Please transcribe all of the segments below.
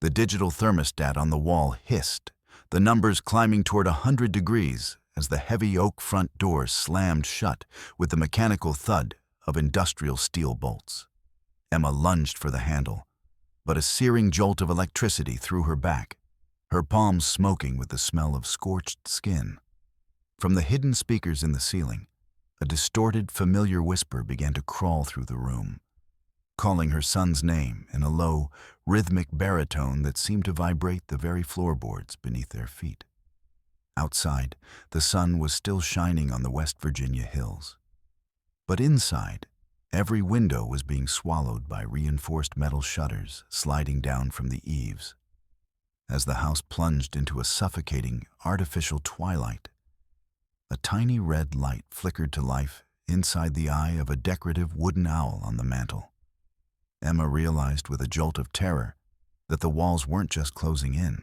The digital thermostat on the wall hissed, the numbers climbing toward 100 degrees as the heavy oak front door slammed shut with the mechanical thud of industrial steel bolts. Emma lunged for the handle, but a searing jolt of electricity threw her back, her palms smoking with the smell of scorched skin. From the hidden speakers in the ceiling, a distorted, familiar whisper began to crawl through the room, calling her son's name in a low, rhythmic baritone that seemed to vibrate the very floorboards beneath their feet. Outside, the sun was still shining on the West Virginia hills. But inside, every window was being swallowed by reinforced metal shutters sliding down from the eaves. As the house plunged into a suffocating, artificial twilight, a tiny red light flickered to life inside the eye of a decorative wooden owl on the mantel. Emma realized with a jolt of terror that the walls weren't just closing in.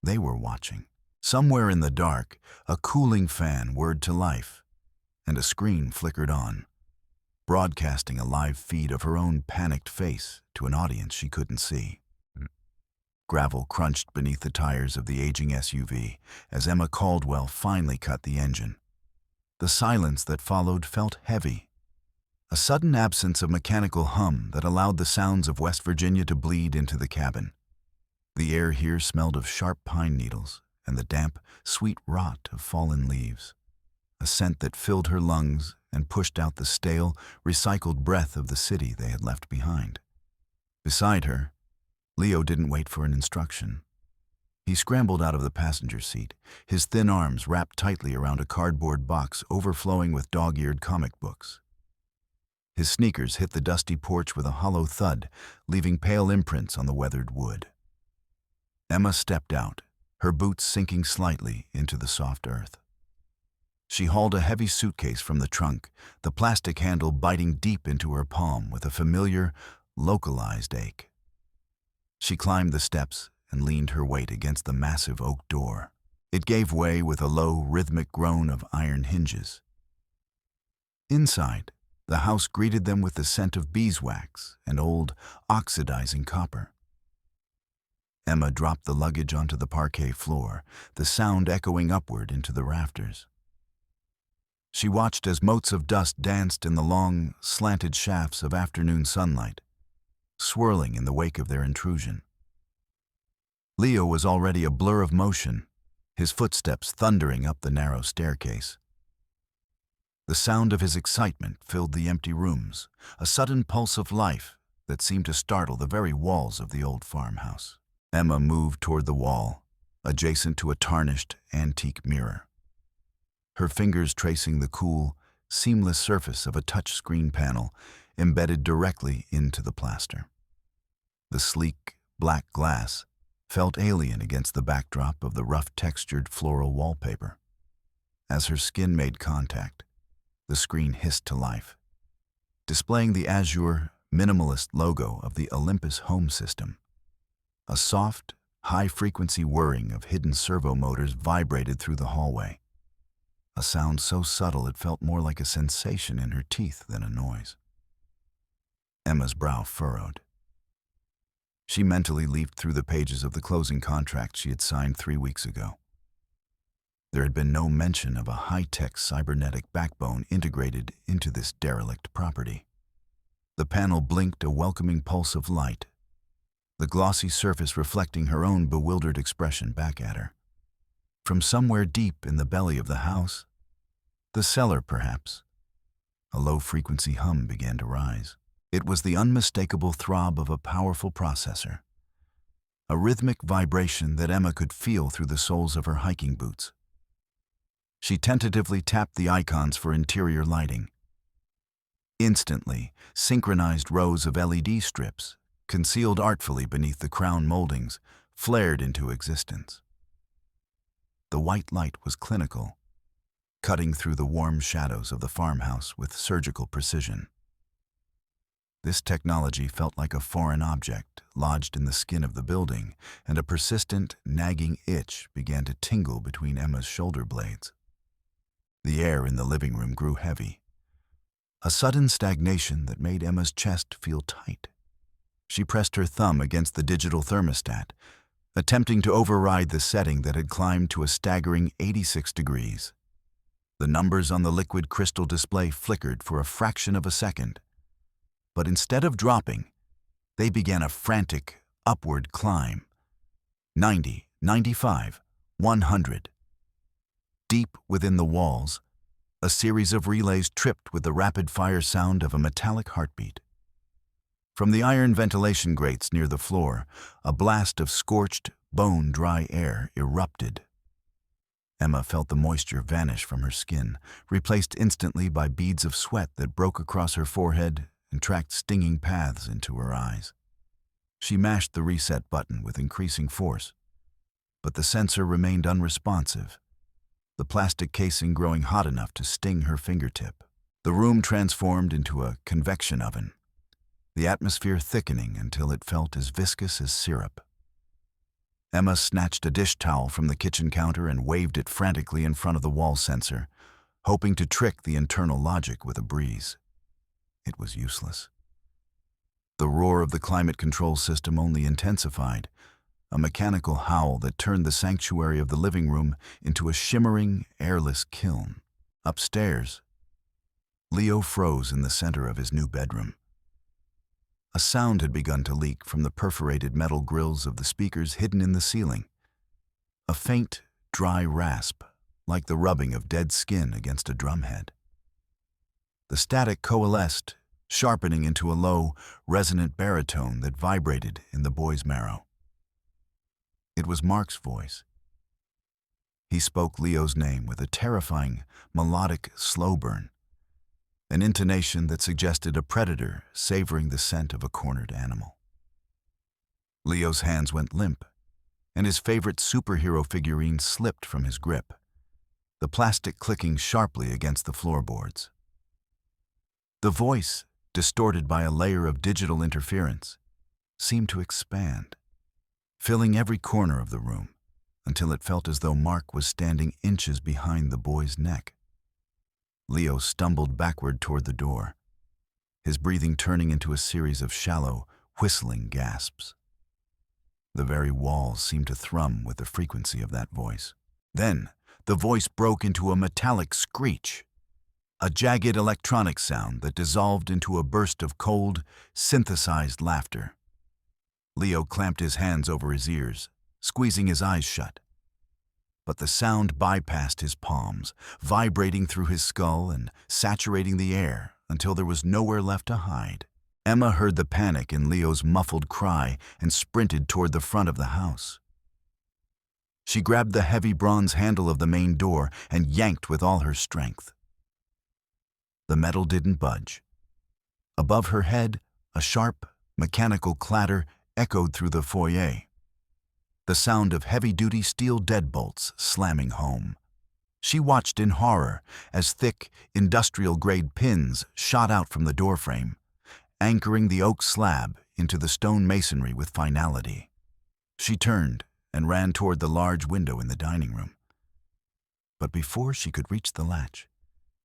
They were watching. Somewhere in the dark, a cooling fan whirred to life, and a screen flickered on, broadcasting a live feed of her own panicked face to an audience she couldn't see. Gravel crunched beneath the tires of the aging SUV as Emma Caldwell finally cut the engine. The silence that followed felt heavy, a sudden absence of mechanical hum that allowed the sounds of West Virginia to bleed into the cabin. The air here smelled of sharp pine needles and the damp, sweet rot of fallen leaves, a scent that filled her lungs and pushed out the stale, recycled breath of the city they had left behind. Beside her, Leo didn't wait for an instruction. He scrambled out of the passenger seat, his thin arms wrapped tightly around a cardboard box overflowing with dog-eared comic books. His sneakers hit the dusty porch with a hollow thud, leaving pale imprints on the weathered wood. Emma stepped out, her boots sinking slightly into the soft earth. She hauled a heavy suitcase from the trunk, the plastic handle biting deep into her palm with a familiar, localized ache. She climbed the steps and leaned her weight against the massive oak door. It gave way with a low, rhythmic groan of iron hinges. Inside, the house greeted them with the scent of beeswax and old, oxidizing copper. Emma dropped the luggage onto the parquet floor, the sound echoing upward into the rafters. She watched as motes of dust danced in the long, slanted shafts of afternoon sunlight, swirling in the wake of their intrusion. Leo was already a blur of motion, his footsteps thundering up the narrow staircase. The sound of his excitement filled the empty rooms, a sudden pulse of life that seemed to startle the very walls of the old farmhouse. Emma moved toward the wall, adjacent to a tarnished, antique mirror, her fingers tracing the cool, seamless surface of a touch-screen panel embedded directly into the plaster. The sleek, black glass felt alien against the backdrop of the rough-textured floral wallpaper. As her skin made contact, the screen hissed to life, displaying the azure, minimalist logo of the Olympus home system. A soft, high-frequency whirring of hidden servo motors vibrated through the hallway, a sound so subtle it felt more like a sensation in her teeth than a noise. Emma's brow furrowed. She mentally leafed through the pages of the closing contract she had signed 3 weeks ago. There had been no mention of a high-tech cybernetic backbone integrated into this derelict property. The panel blinked a welcoming pulse of light, the glossy surface reflecting her own bewildered expression back at her. From somewhere deep in the belly of the house, the cellar perhaps, a low-frequency hum began to rise. It was the unmistakable throb of a powerful processor, a rhythmic vibration that Emma could feel through the soles of her hiking boots. She tentatively tapped the icons for interior lighting. Instantly, synchronized rows of LED strips, concealed artfully beneath the crown moldings, flared into existence. The white light was clinical, cutting through the warm shadows of the farmhouse with surgical precision. This technology felt like a foreign object lodged in the skin of the building, and a persistent, nagging itch began to tingle between Emma's shoulder blades. The air in the living room grew heavy, a sudden stagnation that made Emma's chest feel tight. She pressed her thumb against the digital thermostat, attempting to override the setting that had climbed to a staggering 86 degrees. The numbers on the liquid crystal display flickered for a fraction of a second, but instead of dropping, they began a frantic, upward climb. 90, 95, 100. Deep within the walls, a series of relays tripped with the rapid-fire sound of a metallic heartbeat. From the iron ventilation grates near the floor, a blast of scorched, bone-dry air erupted. Emma felt the moisture vanish from her skin, replaced instantly by beads of sweat that broke across her forehead and tracked stinging paths into her eyes. She mashed the reset button with increasing force, but the sensor remained unresponsive, the plastic casing growing hot enough to sting her fingertip. The room transformed into a convection oven, the atmosphere thickening until it felt as viscous as syrup. Emma snatched a dish towel from the kitchen counter and waved it frantically in front of the wall sensor, hoping to trick the internal logic with a breeze. It was useless. The roar of the climate control system only intensified, a mechanical howl that turned the sanctuary of the living room into a shimmering, airless kiln. Upstairs, Leo froze in the center of his new bedroom. A sound had begun to leak from the perforated metal grills of the speakers hidden in the ceiling. A faint, dry rasp, like the rubbing of dead skin against a drumhead. The static coalesced, sharpening into a low, resonant baritone that vibrated in the boy's marrow. It was Mark's voice. He spoke Leo's name with a terrifying, melodic slow burn, an intonation that suggested a predator savoring the scent of a cornered animal. Leo's hands went limp, and his favorite superhero figurine slipped from his grip, the plastic clicking sharply against the floorboards. The voice, distorted by a layer of digital interference, seemed to expand, filling every corner of the room, until it felt as though Mark was standing inches behind the boy's neck. Leo stumbled backward toward the door, his breathing turning into a series of shallow, whistling gasps. The very walls seemed to thrum with the frequency of that voice. Then, the voice broke into a metallic screech, a jagged electronic sound that dissolved into a burst of cold, synthesized laughter. Leo clamped his hands over his ears, squeezing his eyes shut. But the sound bypassed his palms, vibrating through his skull and saturating the air until there was nowhere left to hide. Emma heard the panic in Leo's muffled cry and sprinted toward the front of the house. She grabbed the heavy bronze handle of the main door and yanked with all her strength. The metal didn't budge. Above her head, a sharp, mechanical clatter echoed through the foyer, the sound of heavy-duty steel deadbolts slamming home. She watched in horror as thick, industrial-grade pins shot out from the doorframe, anchoring the oak slab into the stone masonry with finality. She turned and ran toward the large window in the dining room. But before she could reach the latch,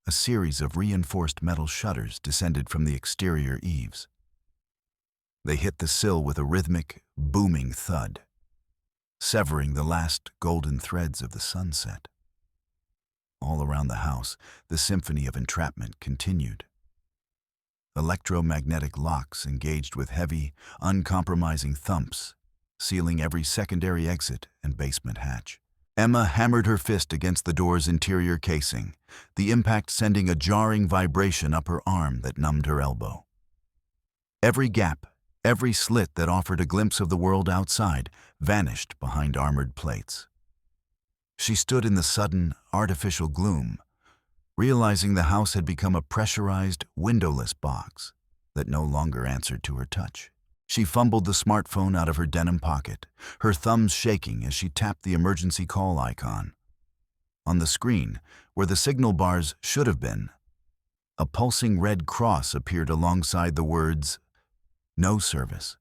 a series of reinforced metal shutters descended from the exterior eaves. They hit the sill with a rhythmic, booming thud, severing the last golden threads of the sunset. All around the house, the symphony of entrapment continued. Electromagnetic locks engaged with heavy, uncompromising thumps, sealing every secondary exit and basement hatch. Emma hammered her fist against the door's interior casing, the impact sending a jarring vibration up her arm that numbed her elbow. Every gap, every slit that offered a glimpse of the world outside, vanished behind armored plates. She stood in the sudden, artificial gloom, realizing the house had become a pressurized, windowless box that no longer answered to her touch. She fumbled the smartphone out of her denim pocket, her thumbs shaking as she tapped the emergency call icon. On the screen, where the signal bars should have been, a pulsing red cross appeared alongside the words, "No service."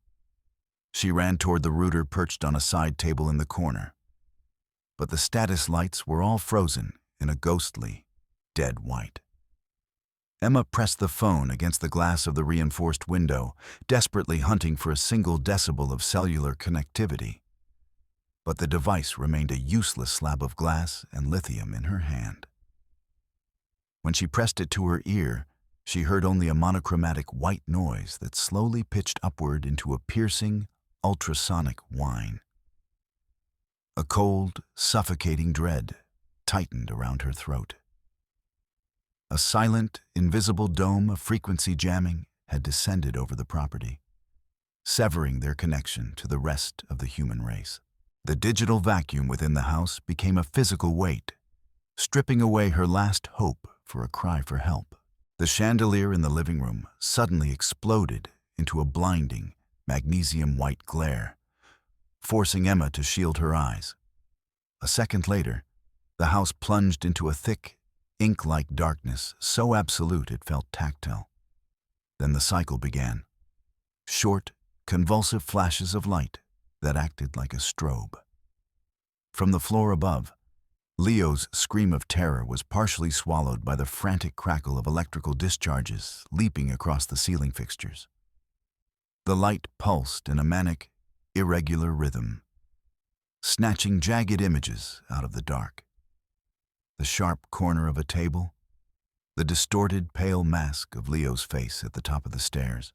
She ran toward the router perched on a side table in the corner. But the status lights were all frozen in a ghostly, dead white. Emma pressed the phone against the glass of the reinforced window, desperately hunting for a single decibel of cellular connectivity. But the device remained a useless slab of glass and lithium in her hand. When she pressed it to her ear, she heard only a monochromatic white noise that slowly pitched upward into a piercing, ultrasonic whine. A cold, suffocating dread tightened around her throat. A silent, invisible dome of frequency jamming had descended over the property, severing their connection to the rest of the human race. The digital vacuum within the house became a physical weight, stripping away her last hope for a cry for help. The chandelier in the living room suddenly exploded into a blinding, magnesium-white glare, forcing Emma to shield her eyes. A second later, the house plunged into a thick, ink-like darkness so absolute it felt tactile. Then the cycle began. Short, convulsive flashes of light that acted like a strobe. From the floor above, Leo's scream of terror was partially swallowed by the frantic crackle of electrical discharges leaping across the ceiling fixtures. The light pulsed in a manic, irregular rhythm, snatching jagged images out of the dark. The sharp corner of a table, the distorted, pale mask of Leo's face at the top of the stairs,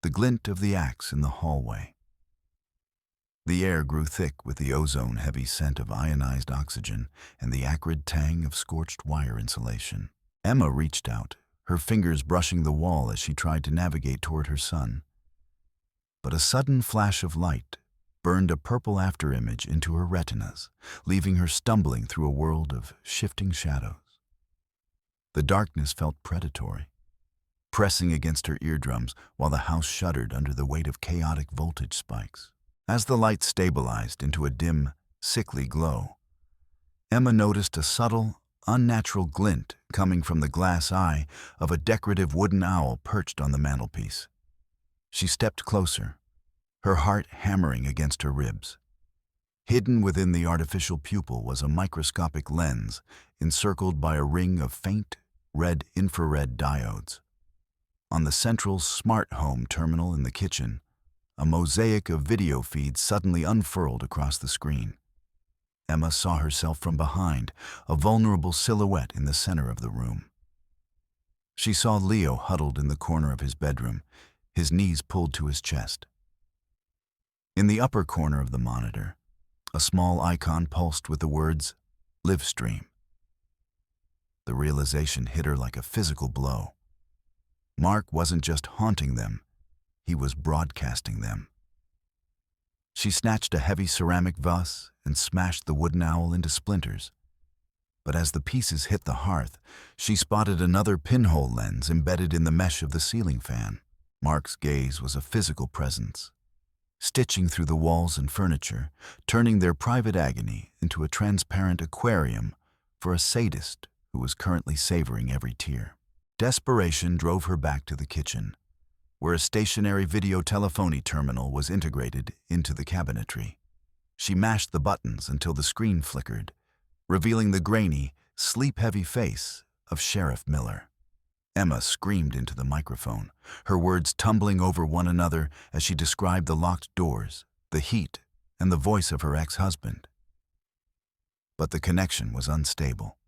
the glint of the axe in the hallway. The air grew thick with the ozone-heavy scent of ionized oxygen and the acrid tang of scorched wire insulation. Emma reached out, her fingers brushing the wall as she tried to navigate toward her son. But a sudden flash of light burned a purple afterimage into her retinas, leaving her stumbling through a world of shifting shadows. The darkness felt predatory, pressing against her eardrums while the house shuddered under the weight of chaotic voltage spikes. As the light stabilized into a dim, sickly glow, Emma noticed a subtle, unnatural glint coming from the glass eye of a decorative wooden owl perched on the mantelpiece. She stepped closer, her heart hammering against her ribs. Hidden within the artificial pupil was a microscopic lens encircled by a ring of faint, red infrared diodes. On the central smart home terminal in the kitchen, a mosaic of video feeds suddenly unfurled across the screen. Emma saw herself from behind, a vulnerable silhouette in the center of the room. She saw Leo huddled in the corner of his bedroom, his knees pulled to his chest. In the upper corner of the monitor, a small icon pulsed with the words, "Live stream." The realization hit her like a physical blow. Mark wasn't just haunting them, he was broadcasting them. She snatched a heavy ceramic vase and smashed the wooden owl into splinters. But as the pieces hit the hearth, she spotted another pinhole lens embedded in the mesh of the ceiling fan. Mark's gaze was a physical presence, stitching through the walls and furniture, turning their private agony into a transparent aquarium for a sadist who was currently savoring every tear. Desperation drove her back to the kitchen, where a stationary video telephony terminal was integrated into the cabinetry. She mashed the buttons until the screen flickered, revealing the grainy, sleep-heavy face of Sheriff Miller. Emma screamed into the microphone, her words tumbling over one another as she described the locked doors, the heat, and the voice of her ex-husband. But the connection was unstable.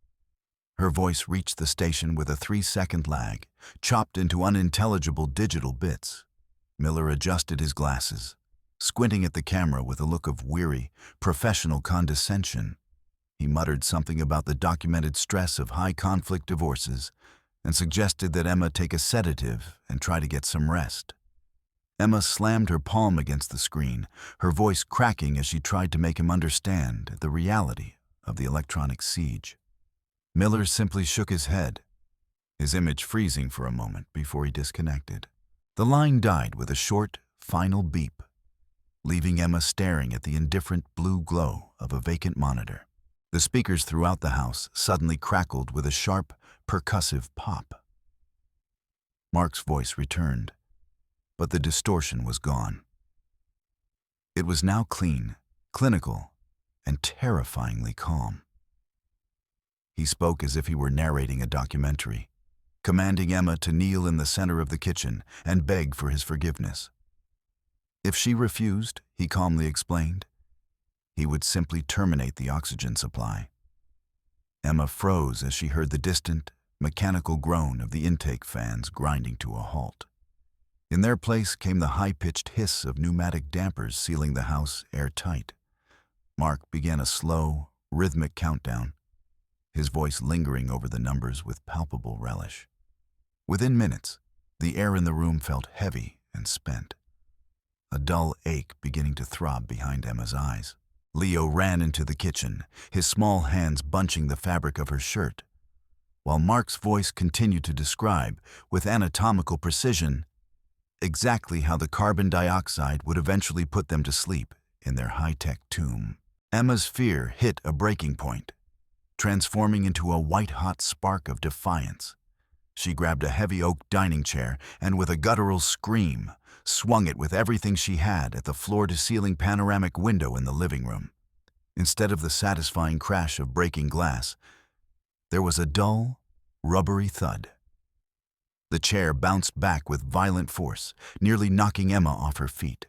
Her voice reached the station with a 3-second lag, chopped into unintelligible digital bits. Miller adjusted his glasses, squinting at the camera with a look of weary, professional condescension. He muttered something about the documented stress of high-conflict divorces and suggested that Emma take a sedative and try to get some rest. Emma slammed her palm against the screen, her voice cracking as she tried to make him understand the reality of the electronic siege. Miller simply shook his head, his image freezing for a moment before he disconnected. The line died with a short, final beep, leaving Emma staring at the indifferent blue glow of a vacant monitor. The speakers throughout the house suddenly crackled with a sharp, percussive pop. Mark's voice returned, but the distortion was gone. It was now clean, clinical, and terrifyingly calm. He spoke as if he were narrating a documentary, commanding Emma to kneel in the center of the kitchen and beg for his forgiveness. If she refused, he calmly explained, he would simply terminate the oxygen supply. Emma froze as she heard the distant, mechanical groan of the intake fans grinding to a halt. In their place came the high-pitched hiss of pneumatic dampers sealing the house airtight. Mark began a slow, rhythmic countdown, his voice lingering over the numbers with palpable relish. Within minutes, the air in the room felt heavy and spent, a dull ache beginning to throb behind Emma's eyes. Leo ran into the kitchen, his small hands bunching the fabric of her shirt, while Mark's voice continued to describe, with anatomical precision, exactly how the carbon dioxide would eventually put them to sleep in their high-tech tomb. Emma's fear hit a breaking point, transforming into a white-hot spark of defiance. She grabbed a heavy oak dining chair and, with a guttural scream, swung it with everything she had at the floor-to-ceiling panoramic window in the living room. Instead of the satisfying crash of breaking glass, there was a dull, rubbery thud. The chair bounced back with violent force, nearly knocking Emma off her feet.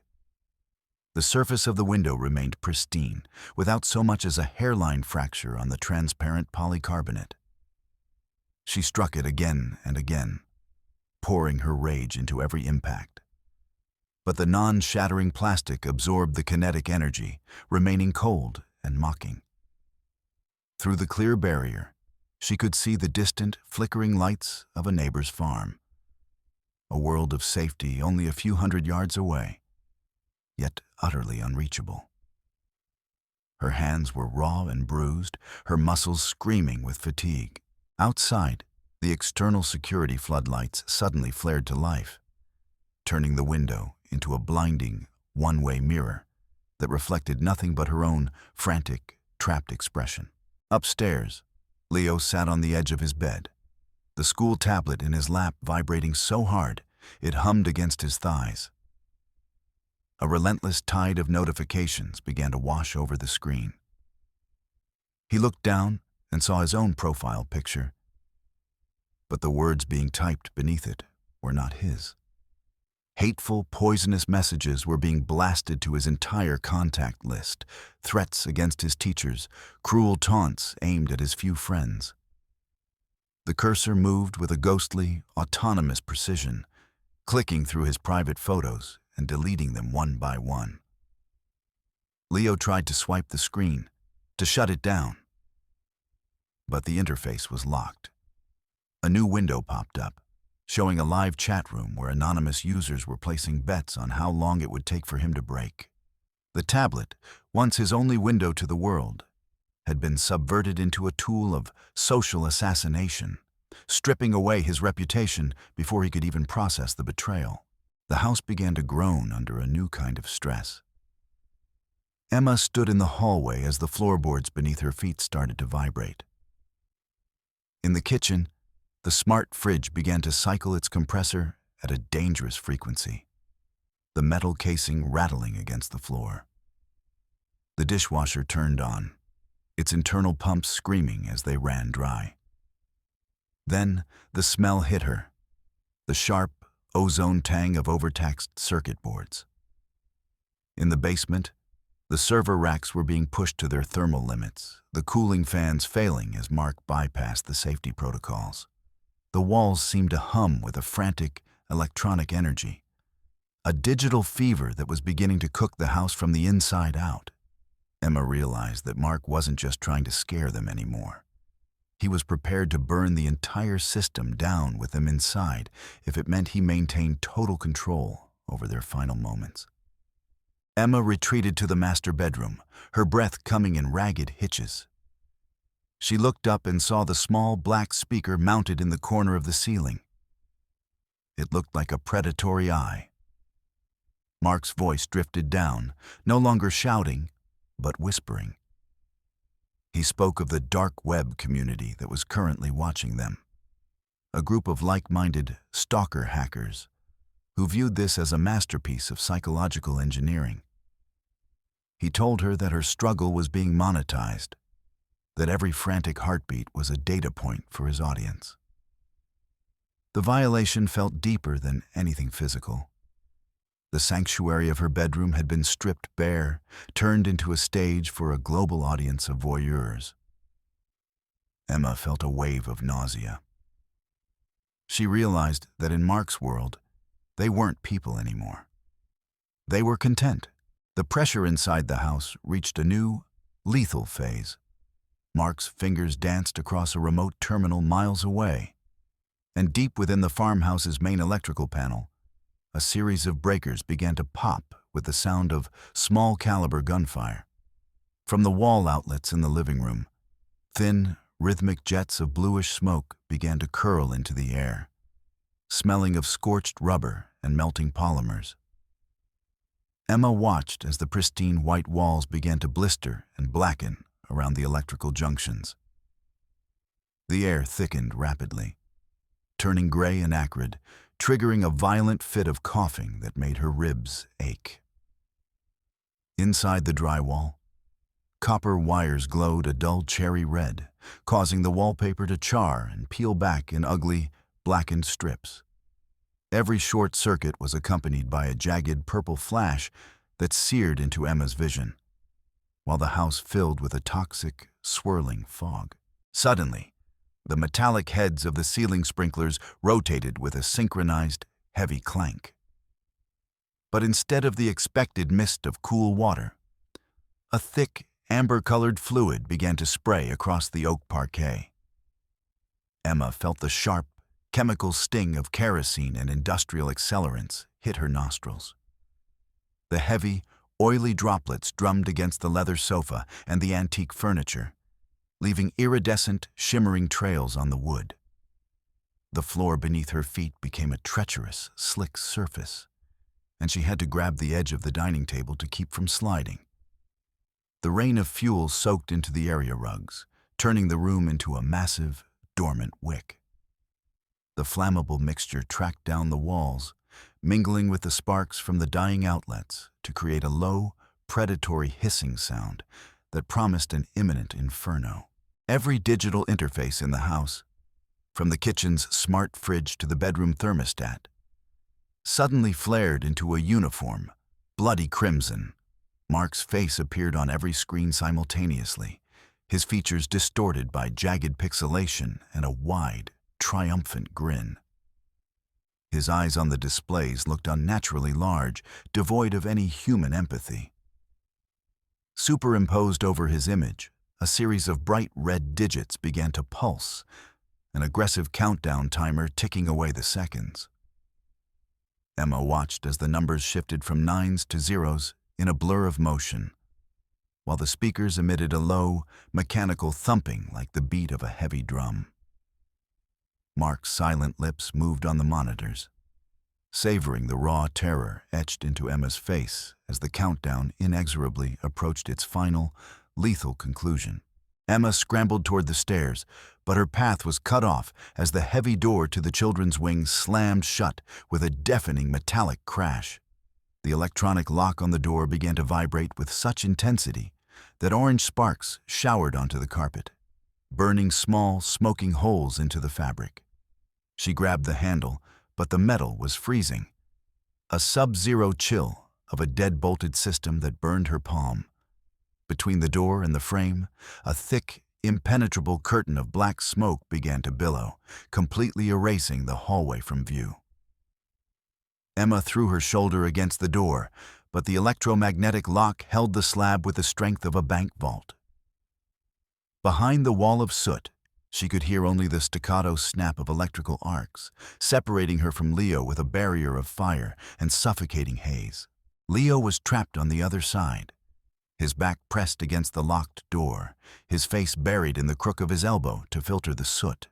The surface of the window remained pristine, without so much as a hairline fracture on the transparent polycarbonate. She struck it again and again, pouring her rage into every impact. But the non-shattering plastic absorbed the kinetic energy, remaining cold and mocking. Through the clear barrier, she could see the distant, flickering lights of a neighbor's farm. A world of safety only a few hundred yards away, yet utterly unreachable. Her hands were raw and bruised, her muscles screaming with fatigue. Outside, the external security floodlights suddenly flared to life, turning the window into a blinding, one-way mirror that reflected nothing but her own frantic, trapped expression. Upstairs, Leo sat on the edge of his bed, the school tablet in his lap vibrating so hard it hummed against his thighs. A relentless tide of notifications began to wash over the screen. He looked down and saw his own profile picture, but the words being typed beneath it were not his. Hateful, poisonous messages were being blasted to his entire contact list, threats against his teachers, cruel taunts aimed at his few friends. The cursor moved with a ghostly, autonomous precision, clicking through his private photos and deleting them one by one. Leo tried to swipe the screen, to shut it down, but the interface was locked. A new window popped up, showing a live chat room where anonymous users were placing bets on how long it would take for him to break. The tablet, once his only window to the world, had been subverted into a tool of social assassination, stripping away his reputation before he could even process the betrayal. The house began to groan under a new kind of stress. Emma stood in the hallway as the floorboards beneath her feet started to vibrate. In the kitchen, the smart fridge began to cycle its compressor at a dangerous frequency, the metal casing rattling against the floor. The dishwasher turned on, its internal pumps screaming as they ran dry. Then the smell hit her, the sharp, ozone tang of overtaxed circuit boards. In the basement, the server racks were being pushed to their thermal limits, the cooling fans failing as Mark bypassed the safety protocols. The walls seemed to hum with a frantic, electronic energy, a digital fever that was beginning to cook the house from the inside out. Emma realized that Mark wasn't just trying to scare them anymore. He was prepared to burn the entire system down with them inside if it meant he maintained total control over their final moments. Emma retreated to the master bedroom, her breath coming in ragged hitches. She looked up and saw the small black speaker mounted in the corner of the ceiling. It looked like a predatory eye. Mark's voice drifted down, no longer shouting, but whispering. He spoke of the dark web community that was currently watching them, a group of like-minded stalker hackers who viewed this as a masterpiece of psychological engineering. He told her that her struggle was being monetized, that every frantic heartbeat was a data point for his audience. The violation felt deeper than anything physical. The sanctuary of her bedroom had been stripped bare, turned into a stage for a global audience of voyeurs. Emma felt a wave of nausea. She realized that in Mark's world, they weren't people anymore. They were content. The pressure inside the house reached a new, lethal phase. Mark's fingers danced across a remote terminal miles away, and deep within the farmhouse's main electrical panel, a series of breakers began to pop with the sound of small-caliber gunfire. From the wall outlets in the living room, thin, rhythmic jets of bluish smoke began to curl into the air, smelling of scorched rubber and melting polymers. Emma watched as the pristine white walls began to blister and blacken around the electrical junctions. The air thickened rapidly, turning gray and acrid, triggering a violent fit of coughing that made her ribs ache. Inside the drywall, copper wires glowed a dull cherry red, causing the wallpaper to char and peel back in ugly, blackened strips. Every short circuit was accompanied by a jagged purple flash that seared into Emma's vision, while the house filled with a toxic, swirling fog. Suddenly, the metallic heads of the ceiling sprinklers rotated with a synchronized, heavy clank. But instead of the expected mist of cool water, a thick, amber-colored fluid began to spray across the oak parquet. Emma felt the sharp, chemical sting of kerosene and industrial accelerants hit her nostrils. The heavy, oily droplets drummed against the leather sofa and the antique furniture, leaving iridescent, shimmering trails on the wood. The floor beneath her feet became a treacherous, slick surface, and she had to grab the edge of the dining table to keep from sliding. The rain of fuel soaked into the area rugs, turning the room into a massive, dormant wick. The flammable mixture tracked down the walls, mingling with the sparks from the dying outlets to create a low, predatory hissing sound that promised an imminent inferno. Every digital interface in the house, from the kitchen's smart fridge to the bedroom thermostat, suddenly flared into a uniform, bloody crimson. Mark's face appeared on every screen simultaneously, his features distorted by jagged pixelation and a wide, triumphant grin. His eyes on the displays looked unnaturally large, devoid of any human empathy. Superimposed over his image, a series of bright red digits began to pulse, an aggressive countdown timer ticking away the seconds. Emma watched as the numbers shifted from nines to zeros in a blur of motion, while the speakers emitted a low, mechanical thumping like the beat of a heavy drum. Mark's silent lips moved on the monitors, savoring the raw terror etched into Emma's face as the countdown inexorably approached its final, lethal conclusion. Emma scrambled toward the stairs, but her path was cut off as the heavy door to the children's wing slammed shut with a deafening metallic crash. The electronic lock on the door began to vibrate with such intensity that orange sparks showered onto the carpet, burning small, smoking holes into the fabric. She grabbed the handle, but the metal was freezing. A sub-zero chill of a dead-bolted system that burned her palm. Between the door and the frame, a thick, impenetrable curtain of black smoke began to billow, completely erasing the hallway from view. Emma threw her shoulder against the door, but the electromagnetic lock held the slab with the strength of a bank vault. Behind the wall of soot, she could hear only the staccato snap of electrical arcs, separating her from Leo with a barrier of fire and suffocating haze. Leo was trapped on the other side, his back pressed against the locked door, his face buried in the crook of his elbow to filter the soot.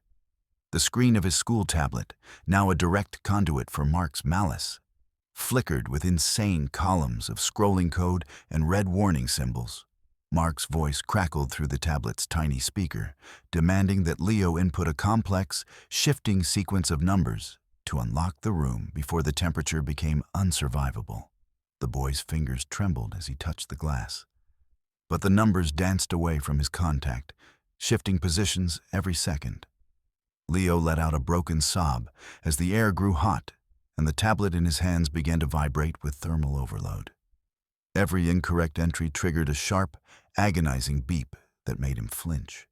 The screen of his school tablet, now a direct conduit for Mark's malice, flickered with insane columns of scrolling code and red warning symbols. Mark's voice crackled through the tablet's tiny speaker, demanding that Leo input a complex, shifting sequence of numbers to unlock the room before the temperature became unsurvivable. The boy's fingers trembled as he touched the glass, but the numbers danced away from his contact, shifting positions every second. Leo let out a broken sob as the air grew hot and the tablet in his hands began to vibrate with thermal overload. Every incorrect entry triggered a sharp, agonizing beep that made him flinch,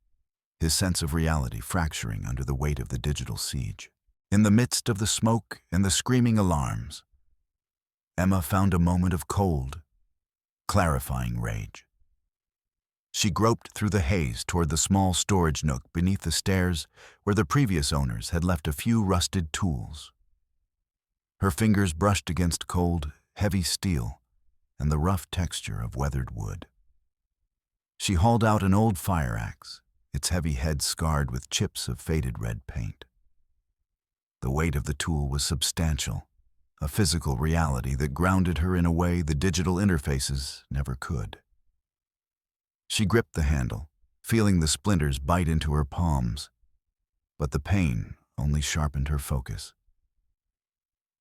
his sense of reality fracturing under the weight of the digital siege. In the midst of the smoke and the screaming alarms, Emma found a moment of cold, clarifying rage. She groped through the haze toward the small storage nook beneath the stairs where the previous owners had left a few rusted tools. Her fingers brushed against cold, heavy steel and the rough texture of weathered wood. She hauled out an old fire axe, its heavy head scarred with chips of faded red paint. The weight of the tool was substantial, a physical reality that grounded her in a way the digital interfaces never could. She gripped the handle, feeling the splinters bite into her palms, but the pain only sharpened her focus.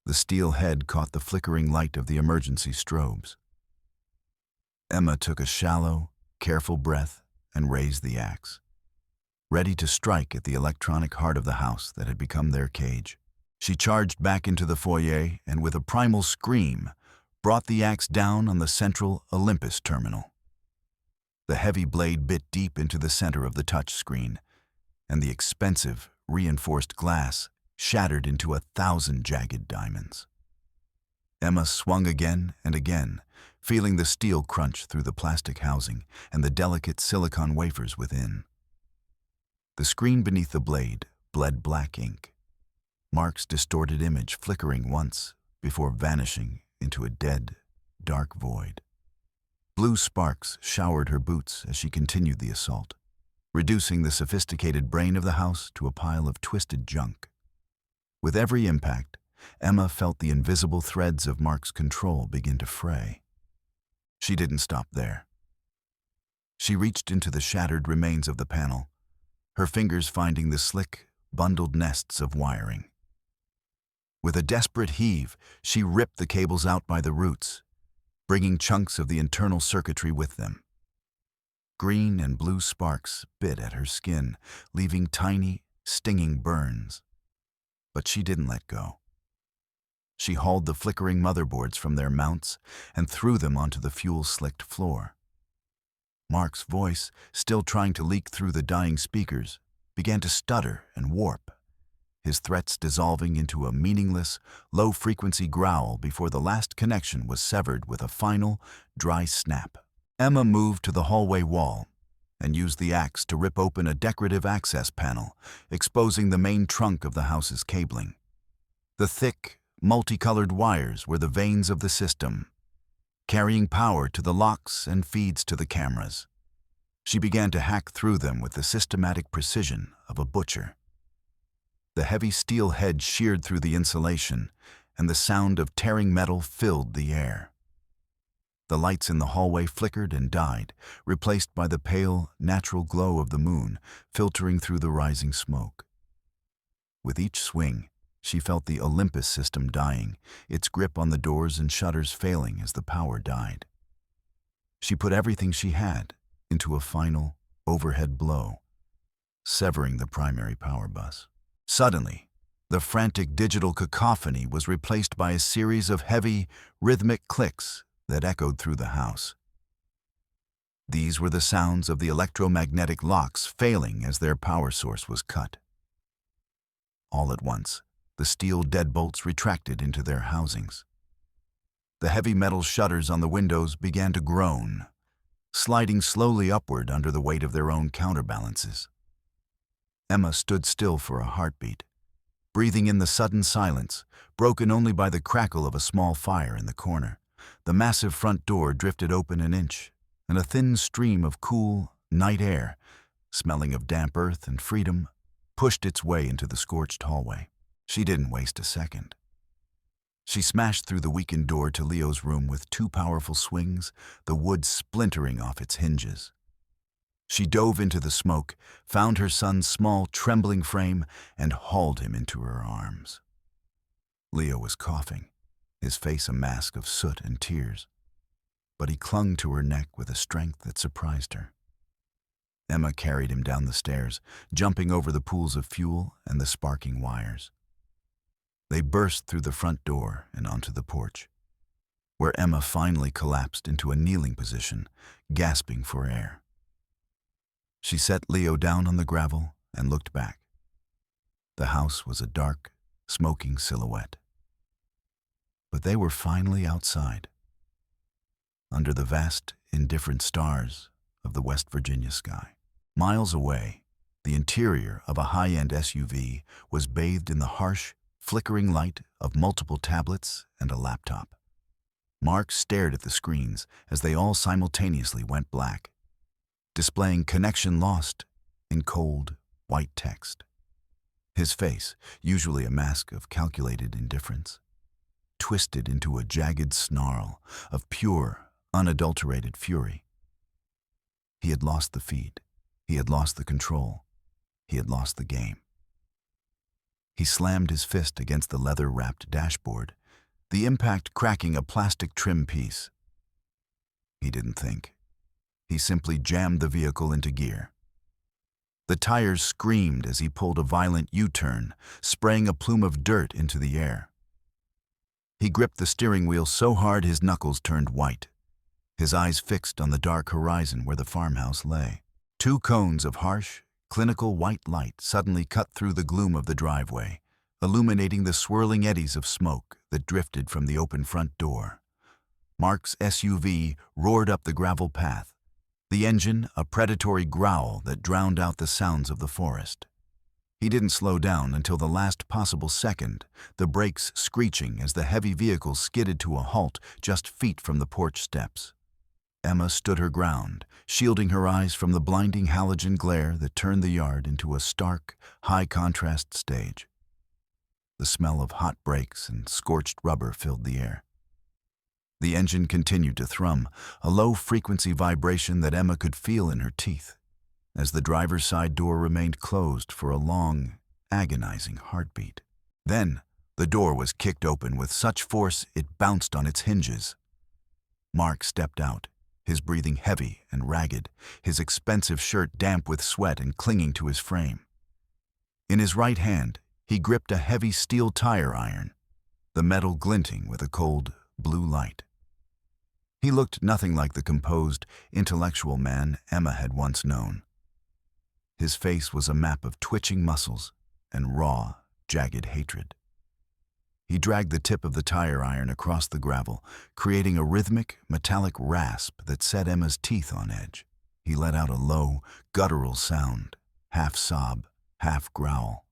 The steel head caught the flickering light of the emergency strobes. Emma took a shallow, careful breath and raised the axe, ready to strike at the electronic heart of the house that had become their cage. She charged back into the foyer and with a primal scream, brought the axe down on the central Olympus terminal. The heavy blade bit deep into the center of the touch screen, and the expensive, reinforced glass shattered into 1,000 jagged diamonds. Emma swung again and again, feeling the steel crunch through the plastic housing and the delicate silicon wafers within. The screen beneath the blade bled black ink, Mark's distorted image flickering once before vanishing into a dead, dark void. Blue sparks showered her boots as she continued the assault, reducing the sophisticated brain of the house to a pile of twisted junk. With every impact, Emma felt the invisible threads of Mark's control begin to fray. She didn't stop there. She reached into the shattered remains of the panel, her fingers finding the slick, bundled nests of wiring. With a desperate heave, she ripped the cables out by the roots, bringing chunks of the internal circuitry with them. Green and blue sparks bit at her skin, leaving tiny, stinging burns. But she didn't let go. She hauled the flickering motherboards from their mounts and threw them onto the fuel-slicked floor. Mark's voice, still trying to leak through the dying speakers, began to stutter and warp, his threats dissolving into a meaningless, low-frequency growl before the last connection was severed with a final, dry snap. Emma moved to the hallway wall and used the axe to rip open a decorative access panel, exposing the main trunk of the house's cabling. The thick, multicolored wires were the veins of the system, carrying power to the locks and feeds to the cameras. She began to hack through them with the systematic precision of a butcher. The heavy steel head sheared through the insulation, and the sound of tearing metal filled the air. The lights in the hallway flickered and died, replaced by the pale, natural glow of the moon filtering through the rising smoke. With each swing, she felt the Olympus system dying, its grip on the doors and shutters failing as the power died. She put everything she had into a final, overhead blow, severing the primary power bus. Suddenly, the frantic digital cacophony was replaced by a series of heavy, rhythmic clicks that echoed through the house. These were the sounds of the electromagnetic locks failing as their power source was cut. All at once, the steel deadbolts retracted into their housings. The heavy metal shutters on the windows began to groan, sliding slowly upward under the weight of their own counterbalances. Emma stood still for a heartbeat, breathing in the sudden silence, broken only by the crackle of a small fire in the corner. The massive front door drifted open an inch, and a thin stream of cool, night air, smelling of damp earth and freedom, pushed its way into the scorched hallway. She didn't waste a second. She smashed through the weakened door to Leo's room with two powerful swings, the wood splintering off its hinges. She dove into the smoke, found her son's small, trembling frame, and hauled him into her arms. Leo was coughing, his face a mask of soot and tears, but he clung to her neck with a strength that surprised her. Emma carried him down the stairs, jumping over the pools of fuel and the sparking wires. They burst through the front door and onto the porch, where Emma finally collapsed into a kneeling position, gasping for air. She set Leo down on the gravel and looked back. The house was a dark, smoking silhouette. But they were finally outside, under the vast, indifferent stars of the West Virginia sky. Miles away, the interior of a high-end SUV was bathed in the harsh, flickering light of multiple tablets and a laptop. Mark stared at the screens as they all simultaneously went black, displaying "connection lost" in cold, white text. His face, usually a mask of calculated indifference, twisted into a jagged snarl of pure, unadulterated fury. He had lost the feed. He had lost the control. He had lost the game. He slammed his fist against the leather-wrapped dashboard, the impact cracking a plastic trim piece. He didn't think. He simply jammed the vehicle into gear. The tires screamed as he pulled a violent U-turn, spraying a plume of dirt into the air. He gripped the steering wheel so hard his knuckles turned white, his eyes fixed on the dark horizon where the farmhouse lay. Two cones of harsh, clinical white light suddenly cut through the gloom of the driveway, illuminating the swirling eddies of smoke that drifted from the open front door. Mark's SUV roared up the gravel path, the engine a predatory growl that drowned out the sounds of the forest. He didn't slow down until the last possible second, the brakes screeching as the heavy vehicle skidded to a halt just feet from the porch steps. Emma stood her ground, shielding her eyes from the blinding halogen glare that turned the yard into a stark, high-contrast stage. The smell of hot brakes and scorched rubber filled the air. The engine continued to thrum, a low-frequency vibration that Emma could feel in her teeth, as the driver's side door remained closed for a long, agonizing heartbeat. Then, the door was kicked open with such force it bounced on its hinges. Mark stepped out, his breathing heavy and ragged, his expensive shirt damp with sweat and clinging to his frame. In his right hand, he gripped a heavy steel tire iron, the metal glinting with a cold, blue light. He looked nothing like the composed, intellectual man Emma had once known. His face was a map of twitching muscles and raw, jagged hatred. He dragged the tip of the tire iron across the gravel, creating a rhythmic, metallic rasp that set Emma's teeth on edge. He let out a low, guttural sound, half sob, half growl,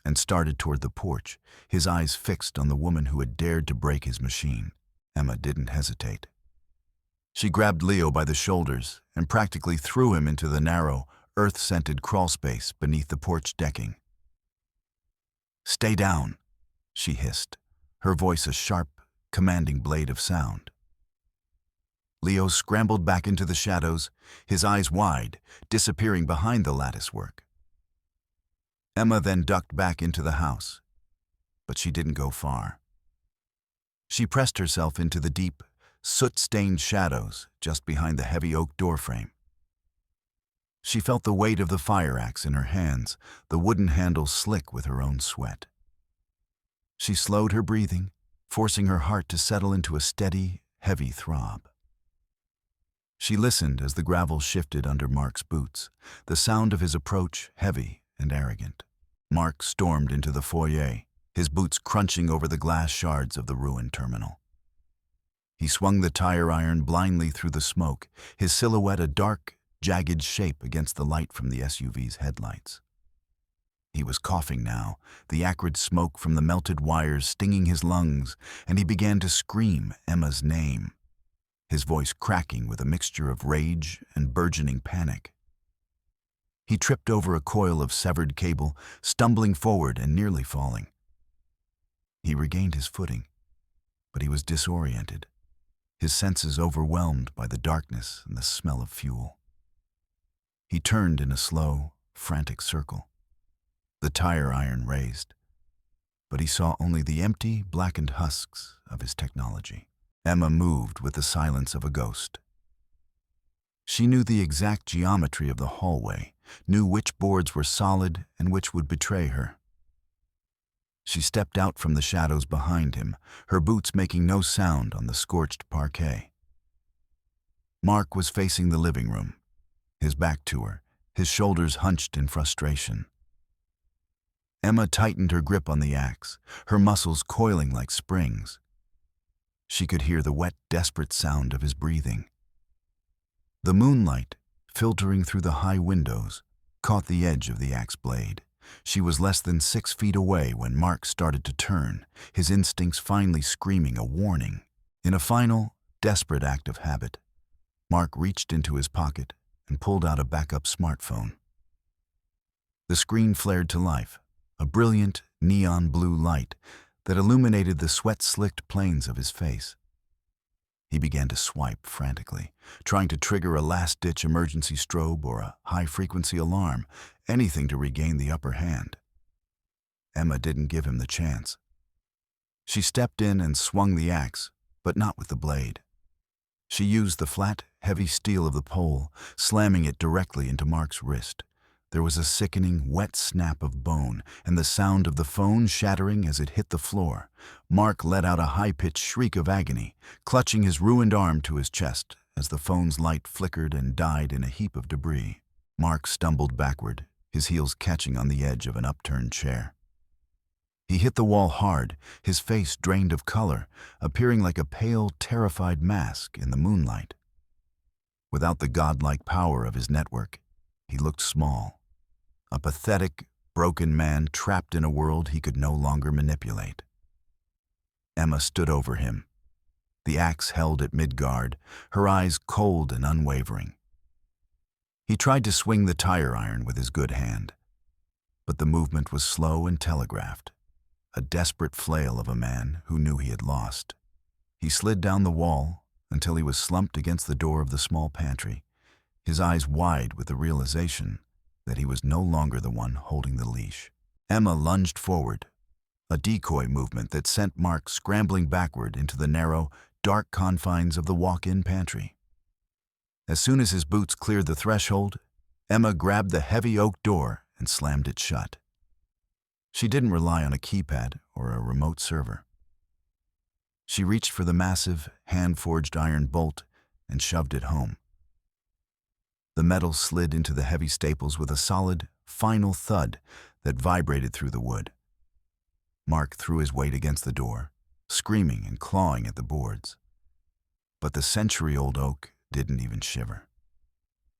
and started toward the porch, his eyes fixed on the woman who had dared to break his machine. Emma didn't hesitate. She grabbed Leo by the shoulders and practically threw him into the narrow, earth-scented crawlspace beneath the porch decking. "Stay down," she hissed, her voice a sharp, commanding blade of sound. Leo scrambled back into the shadows, his eyes wide, disappearing behind the latticework. Emma then ducked back into the house, but she didn't go far. She pressed herself into the deep, soot-stained shadows just behind the heavy oak doorframe. She felt the weight of the fire axe in her hands, the wooden handle slick with her own sweat. She slowed her breathing, forcing her heart to settle into a steady, heavy throb. She listened as the gravel shifted under Mark's boots, the sound of his approach heavy and arrogant. Mark stormed into the foyer, his boots crunching over the glass shards of the ruined terminal. He swung the tire iron blindly through the smoke, his silhouette a dark, jagged shape against the light from the SUV's headlights. He was coughing now, the acrid smoke from the melted wires stinging his lungs, and he began to scream Emma's name, his voice cracking with a mixture of rage and burgeoning panic. He tripped over a coil of severed cable, stumbling forward and nearly falling. He regained his footing, but he was disoriented, his senses overwhelmed by the darkness and the smell of fuel. He turned in a slow, frantic circle, the tire iron raised, but he saw only the empty, blackened husks of his technology. Emma moved with the silence of a ghost. She knew the exact geometry of the hallway, knew which boards were solid and which would betray her. She stepped out from the shadows behind him, her boots making no sound on the scorched parquet. Mark was facing the living room, his back to her, his shoulders hunched in frustration. Emma tightened her grip on the axe, her muscles coiling like springs. She could hear the wet, desperate sound of his breathing. The moonlight, filtering through the high windows, caught the edge of the axe blade. She was less than 6 feet away when Mark started to turn, his instincts finally screaming a warning. In a final, desperate act of habit, Mark reached into his pocket and pulled out a backup smartphone. The screen flared to life, a brilliant neon blue light that illuminated the sweat-slicked planes of his face. He began to swipe frantically, trying to trigger a last-ditch emergency strobe or a high-frequency alarm, anything to regain the upper hand. Emma didn't give him the chance. She stepped in and swung the axe, but not with the blade. She used the flat, heavy steel of the pole, slamming it directly into Mark's wrist. There was a sickening, wet snap of bone, and the sound of the phone shattering as it hit the floor. Mark let out a high-pitched shriek of agony, clutching his ruined arm to his chest as the phone's light flickered and died in a heap of debris. Mark stumbled backward, his heels catching on the edge of an upturned chair. He hit the wall hard, his face drained of color, appearing like a pale, terrified mask in the moonlight. Without the godlike power of his network, he looked small. A pathetic, broken man trapped in a world he could no longer manipulate. Emma stood over him, the axe held at mid-guard, her eyes cold and unwavering. He tried to swing the tire iron with his good hand, but the movement was slow and telegraphed, a desperate flail of a man who knew he had lost. He slid down the wall until he was slumped against the door of the small pantry, his eyes wide with the realization that he was no longer the one holding the leash. Emma lunged forward, a decoy movement that sent Mark scrambling backward into the narrow, dark confines of the walk-in pantry. As soon as his boots cleared the threshold, Emma grabbed the heavy oak door and slammed it shut. She didn't rely on a keypad or a remote server. She reached for the massive, hand-forged iron bolt and shoved it home. The metal slid into the heavy staples with a solid, final thud that vibrated through the wood. Mark threw his weight against the door, screaming and clawing at the boards. But the century-old oak didn't even shiver.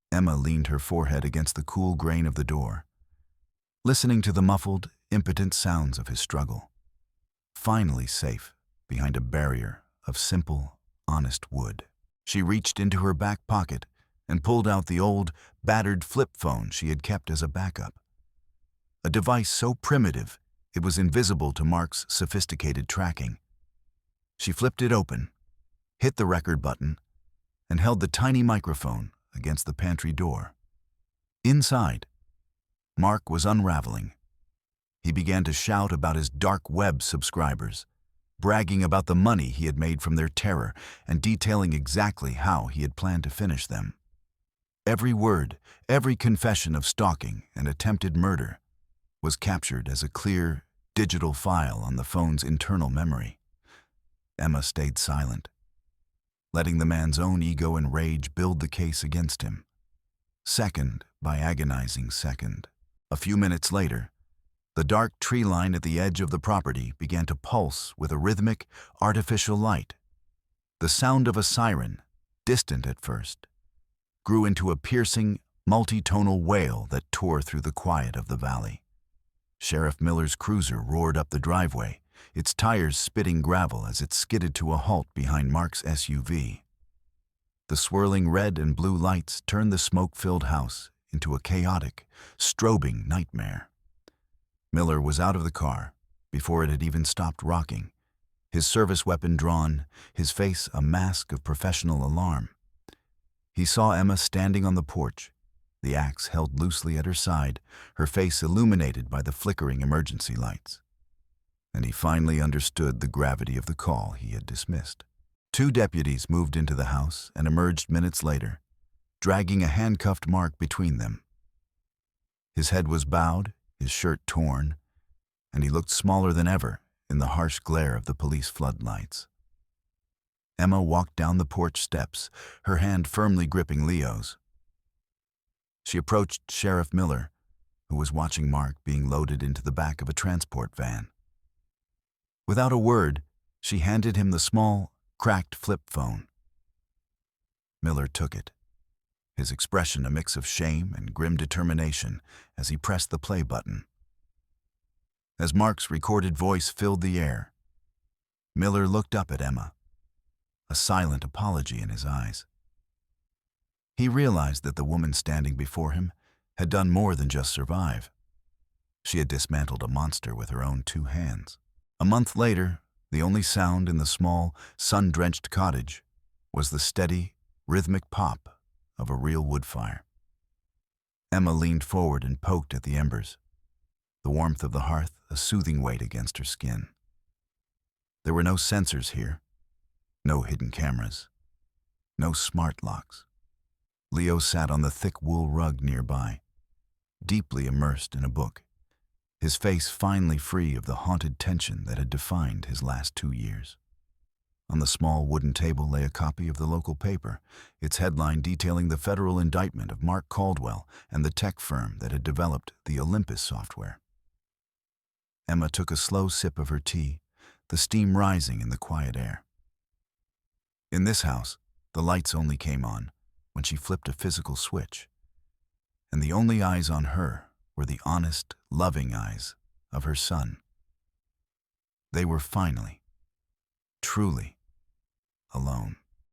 Emma leaned her forehead against the cool grain of the door, listening to the muffled, impotent sounds of his struggle. Finally safe behind a barrier of simple, honest wood, she reached into her back pocket and pulled out the old, battered flip phone she had kept as a backup. A device so primitive it was invisible to Mark's sophisticated tracking. She flipped it open, hit the record button, and held the tiny microphone against the pantry door. Inside, Mark was unraveling. He began to shout about his dark web subscribers, bragging about the money he had made from their terror and detailing exactly how he had planned to finish them. Every word, every confession of stalking and attempted murder was captured as a clear, digital file on the phone's internal memory. Emma stayed silent, letting the man's own ego and rage build the case against him. Second by agonizing second. A few minutes later, the dark tree line at the edge of the property began to pulse with a rhythmic, artificial light. The sound of a siren, distant at first, grew into a piercing, multi-tonal wail that tore through the quiet of the valley. Sheriff Miller's cruiser roared up the driveway, its tires spitting gravel as it skidded to a halt behind Mark's SUV. The swirling red and blue lights turned the smoke-filled house into a chaotic, strobing nightmare. Miller was out of the car before it had even stopped rocking, his service weapon drawn, his face a mask of professional alarm. He saw Emma standing on the porch, the axe held loosely at her side, her face illuminated by the flickering emergency lights. And he finally understood the gravity of the call he had dismissed. 2 deputies moved into the house and emerged minutes later, dragging a handcuffed Mark between them. His head was bowed, his shirt torn, and he looked smaller than ever in the harsh glare of the police floodlights. Emma walked down the porch steps, her hand firmly gripping Leo's. She approached Sheriff Miller, who was watching Mark being loaded into the back of a transport van. Without a word, she handed him the small, cracked flip phone. Miller took it, his expression a mix of shame and grim determination as he pressed the play button. As Mark's recorded voice filled the air, Miller looked up at Emma, a silent apology in his eyes. He realized that the woman standing before him had done more than just survive. She had dismantled a monster with her own 2 hands. A month later, the only sound in the small, sun-drenched cottage was the steady, rhythmic pop of a real wood fire. Emma leaned forward and poked at the embers, the warmth of the hearth a soothing weight against her skin. There were no sensors here, no hidden cameras, no smart locks. Leo sat on the thick wool rug nearby, deeply immersed in a book, his face finally free of the haunted tension that had defined his last 2 years. On the small wooden table lay a copy of the local paper, its headline detailing the federal indictment of Mark Caldwell and the tech firm that had developed the Olympus software. Emma took a slow sip of her tea, the steam rising in the quiet air. In this house, the lights only came on when she flipped a physical switch, and the only eyes on her were the honest, loving eyes of her son. They were finally, truly, alone.